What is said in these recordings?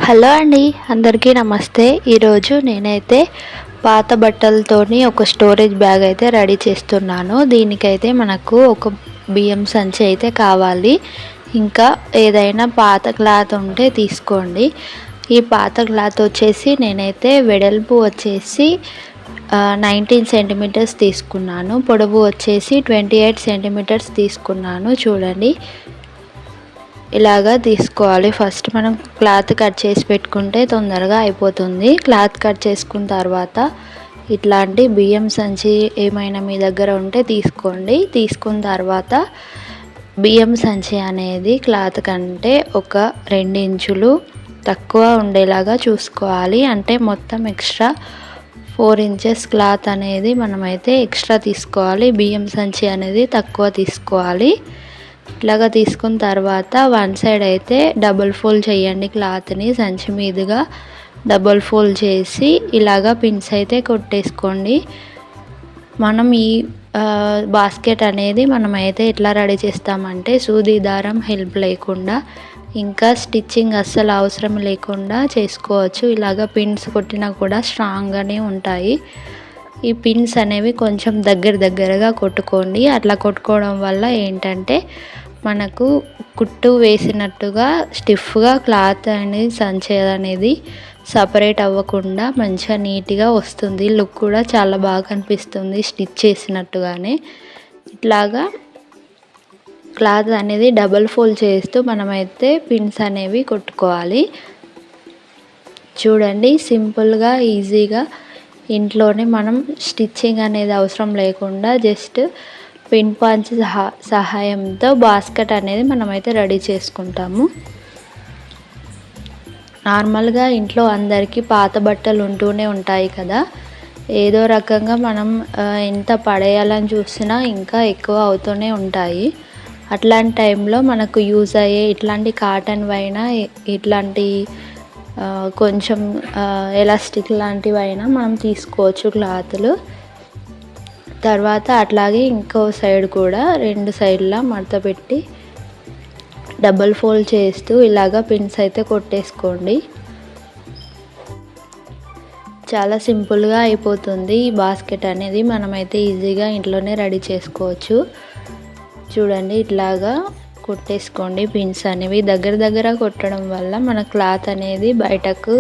Hello అండి, అందరికీ నమస్తే. ఈరోజు నేనైతే పాత బట్టలతోని ఒక స్టోరేజ్ బ్యాగ్ అయితే రెడీ చేస్తున్నాను. దీనికైతే మనకు ఒక బియ్యం సంచి అయితే కావాలి. ఇంకా ఏదైనా పాత క్లాత్ ఉంటే తీసుకోండి. ఈ పాత క్లాత్ వచ్చేసి నేనైతే వెడల్పు వచ్చేసి 19 సెంటీమీటర్స్ తీసుకున్నాను. పొడవు వచ్చేసి 28 సెంటీమీటర్స్ తీసుకున్నాను. చూడండి, ఇలాగా తీసుకోవాలి. ఫస్ట్ మనం క్లాత్ కట్ చేసి పెట్టుకుంటే తొందరగా అయిపోతుంది. క్లాత్ కట్ చేసుకున్న తర్వాత ఇట్లాంటి బియ్యం సంచి ఏమైనా మీ దగ్గర ఉంటే తీసుకోండి. తీసుకున్న తర్వాత బియ్యం సంచి అనేది క్లాత్ కంటే ఒక 2 ఇంచులు తక్కువ ఉండేలాగా చూసుకోవాలి. అంటే మొత్తం ఎక్స్ట్రా 4 ఇంచెస్ క్లాత్ అనేది మనమైతే ఎక్స్ట్రా తీసుకోవాలి. బియ్యం సంచి అనేది తక్కువ తీసుకోవాలి. ఇట్లాగా తీసుకున్న తర్వాత వన్ సైడ్ అయితే డబుల్ ఫోల్డ్ చేయండి. క్లాత్ని సంచి మీదుగా డబుల్ ఫోల్డ్ చేసి ఇలాగా పిన్స్ అయితే కొట్టేసుకోండి. మనం ఈ బాస్కెట్ అనేది మనమైతే ఎట్లా రెడీ చేస్తామంటే సూది దారం హెల్ప్ లేకుండా, ఇంకా స్టిచ్చింగ్ అస్సలు అవసరం లేకుండా చేసుకోవచ్చు. ఇలాగ పిన్స్ కొట్టినా కూడా స్ట్రాంగ్గానే ఉంటాయి. ఈ పిన్స్ అనేవి కొంచెం దగ్గరగా కొట్టుకోండి. అట్లా కొట్టుకోవడం వల్ల ఏంటంటే మనకు కుట్టు వేసినట్టుగా స్టిఫ్గా క్లాత్ అనేది సంచి అనేది సపరేట్ అవ్వకుండా మంచిగా నీట్గా వస్తుంది. లుక్ కూడా చాలా బాగా కనిపిస్తుంది స్టిచ్ చేసినట్టుగానే. ఇట్లాగా క్లాత్ అనేది డబల్ ఫోల్డ్ చేస్తూ మనమైతే పిన్స్ అనేవి కొట్టుకోవాలి. చూడండి, సింపుల్గా ఈజీగా ఇంట్లోనే మనం స్టిచ్చింగ్ అనేది అవసరం లేకుండా జస్ట్ పిన్ పాంచ్ సహాయంతో బాస్కెట్ అనేది మనమైతే రెడీ చేసుకుంటాము. నార్మల్గా ఇంట్లో అందరికీ పాత బట్టలు ఉంటూనే ఉంటాయి కదా. ఏదో రకంగా మనం ఎంత పడేయాలని చూసినా ఇంకా ఎక్కువ అవుతూనే ఉంటాయి. అట్లాంటి టైంలో మనకు యూజ్ అయ్యే ఇట్లాంటి కాటన్ అయినా ఇట్లాంటి కొంచెం ఎలాస్టిక్ లాంటివైనా మనం తీసుకోవచ్చు క్లాతులు. తర్వాత అట్లాగే ఇంకో సైడ్ కూడా 2 సైడ్లా మడత పెట్టి డబల్ ఫోల్డ్ చేస్తూ ఇలాగా పిన్స్ అయితే కొట్టేసుకోండి. చాలా సింపుల్గా అయిపోతుంది. ఈ బాస్కెట్ అనేది మనమైతే ఈజీగా ఇంట్లోనే రెడీ చేసుకోవచ్చు. చూడండి, ఇట్లాగా కొట్టేసుకోండి. పిన్స్ అనేవి దగ్గర కొట్టడం వల్ల మన క్లాత్ అనేది బయటకు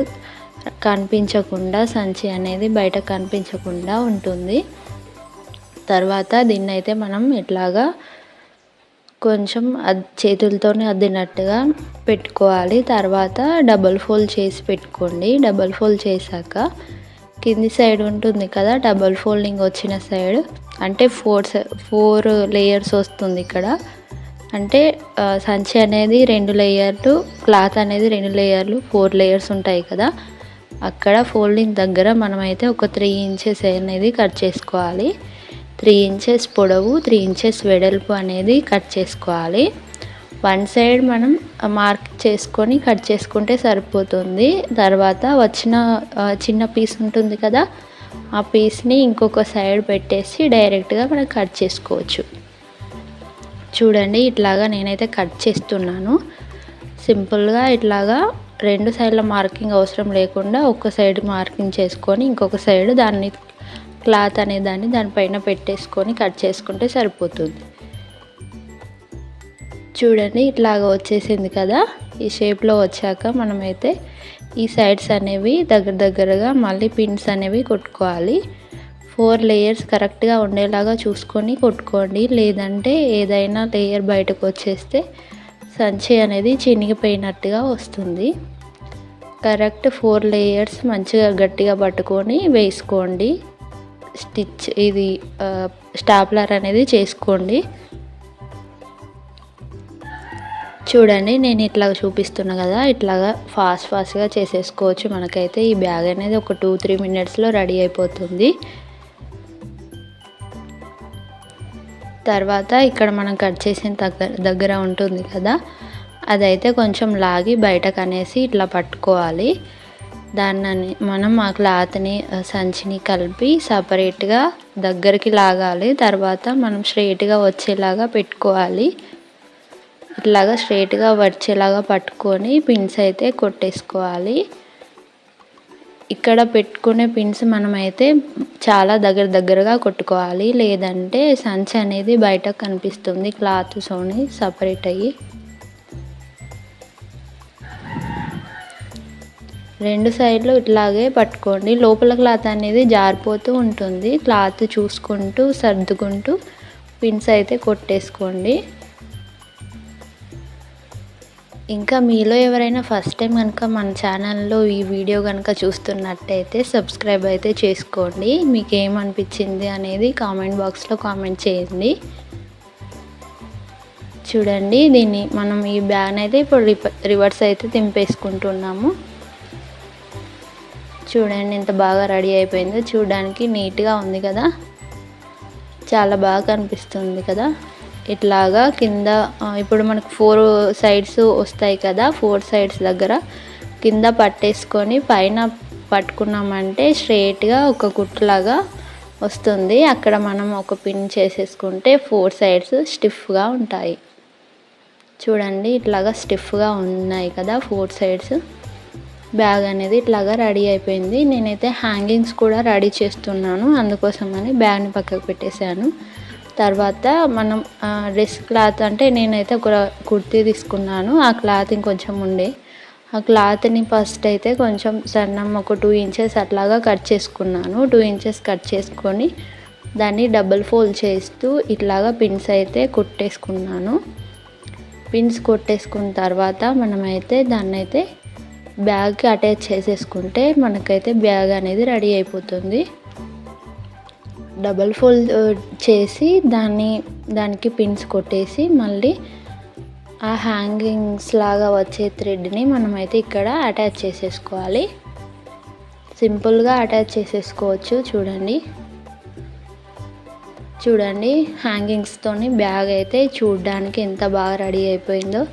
కనిపించకుండా, సంచి అనేది బయటకు కనిపించకుండా ఉంటుంది. తర్వాత దీన్ని అయితే మనం ఇట్లాగా కొంచెం చేతులతోనే అద్దినట్టుగా పెట్టుకోవాలి. తర్వాత డబల్ ఫోల్డ్ చేసి పెట్టుకోండి. డబల్ ఫోల్డ్ చేశాక కింది సైడ్ ఉంటుంది కదా, డబల్ ఫోల్డింగ్ వచ్చిన సైడ్ అంటే 4 లేయర్స్ వస్తుంది ఇక్కడ. అంటే సంచి అనేది 2 లేయర్లు, క్లాత్ అనేది 2 లేయర్లు, 4 లేయర్స్ ఉంటాయి కదా. అక్కడ ఫోల్డింగ్ దగ్గర మనమైతే ఒక 3 ఇంచెస్ అనేది కట్ చేసుకోవాలి. 3 ఇంచెస్ పొడవు, 3 ఇంచెస్ వెడల్పు అనేది కట్ చేసుకోవాలి. వన్ సైడ్ మనం మార్క్ చేసుకొని కట్ చేసుకుంటే సరిపోతుంది. తర్వాత వచ్చిన చిన్న పీస్ ఉంటుంది కదా, ఆ పీస్ని ఇంకొక సైడ్ పెట్టేసి డైరెక్ట్గా మనం కట్ చేసుకోవచ్చు. చూడండి, ఇట్లాగా నేనైతే కట్ చేస్తున్నాను. సింపుల్గా ఇట్లాగా 2 సైడ్ల మార్కింగ్ అవసరం లేకుండా ఒక సైడ్ మార్కింగ్ చేసుకొని ఇంకొక సైడ్ దాన్ని క్లాత్ అనే దానిపైన పెట్టేసుకొని కట్ చేసుకుంటే సరిపోతుంది. చూడండి, ఇట్లాగ వచ్చేసింది కదా. ఈ షేప్లో వచ్చాక మనమైతే ఈ సైడ్స్ అనేవి దగ్గరగా మళ్ళీ పిన్స్ అనేవి కొట్టుకోవాలి. 4 లేయర్స్ కరెక్ట్గా ఉండేలాగా చూసుకొని కొట్టుకోండి. లేదంటే ఏదైనా లేయర్ బయటకు వచ్చేస్తే సంచి అనేది చినిగిపోయినట్టుగా వస్తుంది. కరెక్ట్ 4 లేయర్స్ మంచిగా గట్టిగా పట్టుకొని వేసుకోండి. స్టిచ్ ఇది స్టాప్లర్ అనేది చేసుకోండి. చూడండి, నేను ఇట్లా చూపిస్తున్నా కదా, ఇట్లాగా ఫాస్ట్గా చేసేసుకోవచ్చు. మనకైతే ఈ బ్యాగ్ అనేది ఒక 2-3 మినిట్స్లో రెడీ అయిపోతుంది. తర్వాత ఇక్కడ మనం కట్ చేసిన దగ్గర ఉంటుంది కదా, అదైతే కొంచెం లాగి బయటకు అనేసి ఇట్లా పట్టుకోవాలి. దాన్ని మనం ఆ క్లాత్ని సంచిని కలిపి సపరేట్గా దగ్గరికి లాగాలి. తర్వాత మనం స్ట్రైట్గా వచ్చేలాగా పెట్టుకోవాలి. ఇట్లాగా స్ట్రైట్గా వచ్చేలాగా పట్టుకొని పిన్స్ అయితే కొట్టేసుకోవాలి. ఇక్కడ పెట్టుకునే పిన్స్ మనమైతే చాలా దగ్గరగా కొట్టుకోవాలి, లేదంటే సంచి అనేది బయటకు కనిపిస్తుంది క్లాత్తోని సపరేట్ అయ్యి. రెండు సైడ్లు ఇట్లాగే పట్టుకోండి. లోపల క్లాత్ అనేది జారిపోతూ ఉంటుంది. క్లాత్ చూసుకుంటూ సర్దుకుంటూ పిన్స్ అయితే కొట్టేసుకోండి. ఇంకా మీలో ఎవరైనా ఫస్ట్ టైం కనుక మన ఛానల్లో ఈ వీడియో కనుక చూస్తున్నట్టయితే సబ్స్క్రైబ్ అయితే చేసుకోండి. మీకు ఏమనిపించింది అనేది కామెంట్ బాక్స్లో కామెంట్ చేయండి. చూడండి, దీన్ని మనం ఈ బ్యాగ్ అయితే ఇప్పుడు రివర్స్ అయితే తింపేసుకుంటున్నాము. చూడండి ఎంత బాగా రెడీ అయిపోయిందో. చూడడానికి నీట్గా ఉంది కదా, చాలా బాగా కనిపిస్తుంది కదా. ఇట్లాగా కింద ఇప్పుడు మనకు 4 సైడ్స్ వస్తాయి కదా, 4 సైడ్స్ దగ్గర కింద పట్టేసుకొని పైన పట్టుకున్నామంటే స్ట్రైట్గా ఒక కుట్టులాగా వస్తుంది. అక్కడ మనం ఒక పిన్ చేసేసుకుంటే 4 సైడ్స్ స్టిఫ్గా ఉంటాయి. చూడండి ఇట్లాగా స్టిఫ్గా ఉన్నాయి కదా 4 సైడ్స్. బ్యాగ్ అనేది ఇట్లాగా రెడీ అయిపోయింది. నేనైతే హ్యాంగింగ్స్ కూడా రెడీ చేస్తున్నాను, అందుకోసమని బ్యాగ్ని పక్కకు పెట్టేశాను. తర్వాత మనం డ్రెస్ క్లాత్ అంటే నేనైతే ఒక కుర్తీ తీసుకున్నాను. ఆ క్లాత్ ఇంకొంచెం ఉండే, ఆ క్లాత్ని ఫస్ట్ అయితే కొంచెం సన్నం ఒక 2 ఇంచెస్ అట్లాగా కట్ చేసుకున్నాను. 2 ఇంచెస్ కట్ చేసుకొని దాన్ని డబుల్ ఫోల్డ్ చేస్తూ ఇట్లాగా పిన్స్ అయితే కుట్టేసుకున్నాను. పిన్స్ కొట్టేసుకున్న తర్వాత మనమైతే దాన్నైతే బ్యాగ్కి అటాచ్ చేసేసుకుంటే మనకైతే బ్యాగ్ అనేది రెడీ అయిపోతుంది. డబల్ ఫోల్డ్ చేసి దానికి పిన్స్ కొట్టేసి మళ్ళీ ఆ హ్యాంగింగ్స్ లాగా వచ్చే థ్రెడ్ని మనమైతే ఇక్కడ అటాచ్ చేసేసుకోవాలి. సింపుల్గా అటాచ్ చేసేసుకోవచ్చు. చూడండి హ్యాంగింగ్స్తోని బ్యాగ్ అయితే చూడడానికి ఎంత బాగా రెడీ అయిపోయిందో.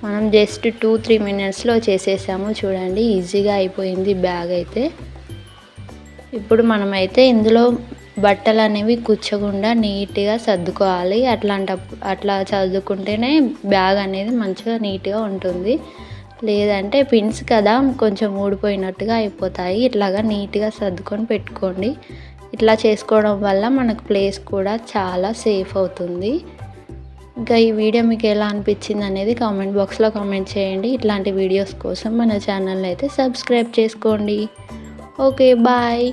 మనం జస్ట్ 2-3 మినిట్స్లో చేసేసాము. చూడండి ఈజీగా అయిపోయింది బ్యాగ్ అయితే. ఇప్పుడు మనమైతే ఇందులో బట్టలు అనేవి కూర్చోకుండా నీట్గా సర్దుకోవాలి. అట్లా సర్దుకుంటేనే బ్యాగ్ అనేది మంచిగా నీట్గా ఉంటుంది. లేదంటే పిన్స్ కదా కొంచెం ఊడిపోయినట్టుగా అయిపోతాయి. ఇట్లాగా నీట్గా సర్దుకొని పెట్టుకోండి. ఇట్లా చేసుకోవడం వల్ల మనకు ప్లేస్ కూడా చాలా సేఫ్ అవుతుంది. ఇంకా ఈ వీడియో మీకు ఎలా అనిపించింది అనేది కామెంట్ బాక్స్లో కామెంట్ చేయండి. ఇట్లాంటి వీడియోస్ కోసం మన ఛానల్ని అయితే సబ్స్క్రైబ్ చేసుకోండి. Okay bye.